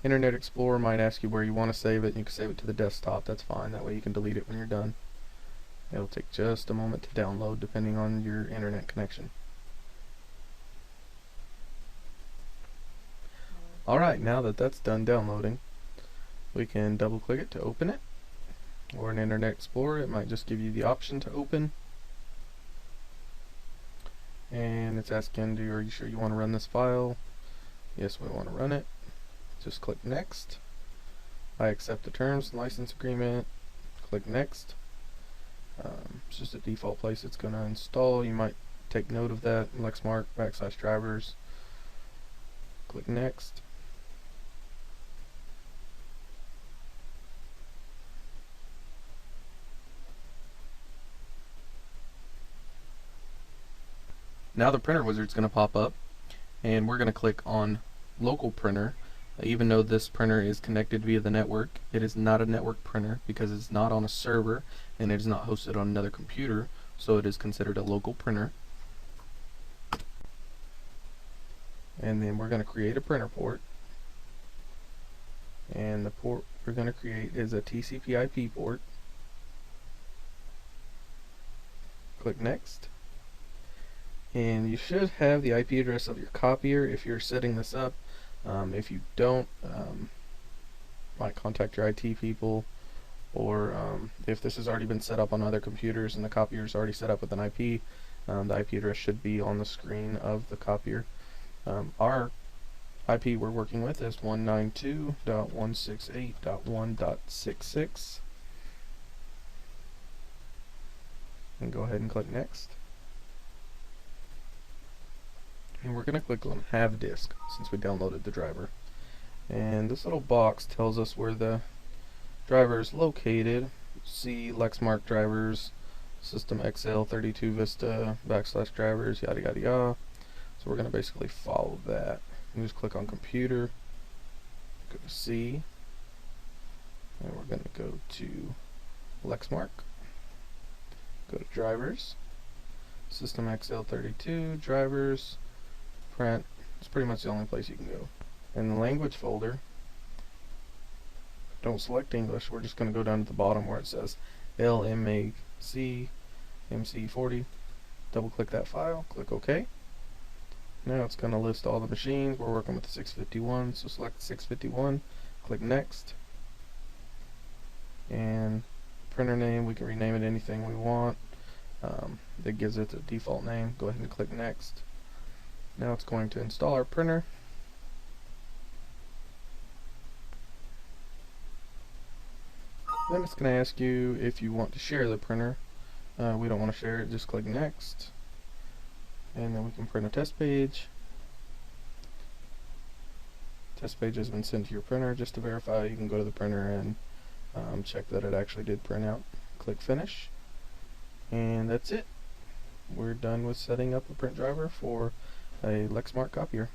Internet Explorer might ask you where you want to save it. You can save it to the desktop, that's fine. That way you can delete it when you're done. It'll take just a moment to download depending on your internet connection. Alright, now that that's done downloading, we can double click it to open it. Or in Internet Explorer, it might just give you the option to open. And it's asking, are you sure you want to run this file? Yes, we want to run it. Just click next. I accept the terms and license agreement. Click next. It's just a default place it's going to install. You might take note of that. Lexmark / drivers. Click next. Now the printer wizard is going to pop up, and we're going to click on local printer. Even though this printer is connected via the network, it is not a network printer because it's not on a server and it is not hosted on another computer, so it is considered a local printer. And then we're going to create a printer port, and the port we're going to create is a TCP/IP port. Click next. And you should have the IP address of your copier if you're setting this up. If you don't, might contact your IT people, or if this has already been set up on other computers and the copier is already set up with an IP, the IP address should be on the screen of the copier. Our IP we're working with is 192.168.1.66, and go ahead and click next. And we're going to click on Have Disk since we downloaded the driver. And this little box tells us where the driver is located. See Lexmark drivers, System XL32 Vista / drivers, yada yada yada. So we're going to basically follow that. You just click on Computer, go to C, and we're going to go to Lexmark, go to Drivers, System XL32 drivers. Print. It's pretty much the only place you can go. In the language folder, don't select English. We're just going to go down to the bottom where it says LMAC MC40. Double click that file, click OK. Now it's going to list all the machines. We're working with the 651, so select 651, click next. And printer name, we can rename it anything we want. That gives it the default name. Go ahead and click next. Now it's going to install our printer. Then it's going to ask you if you want to share the printer. We don't want to share it, just click next. And then we can print a test page. Test page has been sent to your printer. Just to verify, you can go to the printer and check that it actually did print out. Click finish. And that's it. We're done with setting up a print driver for a Lexmark copier.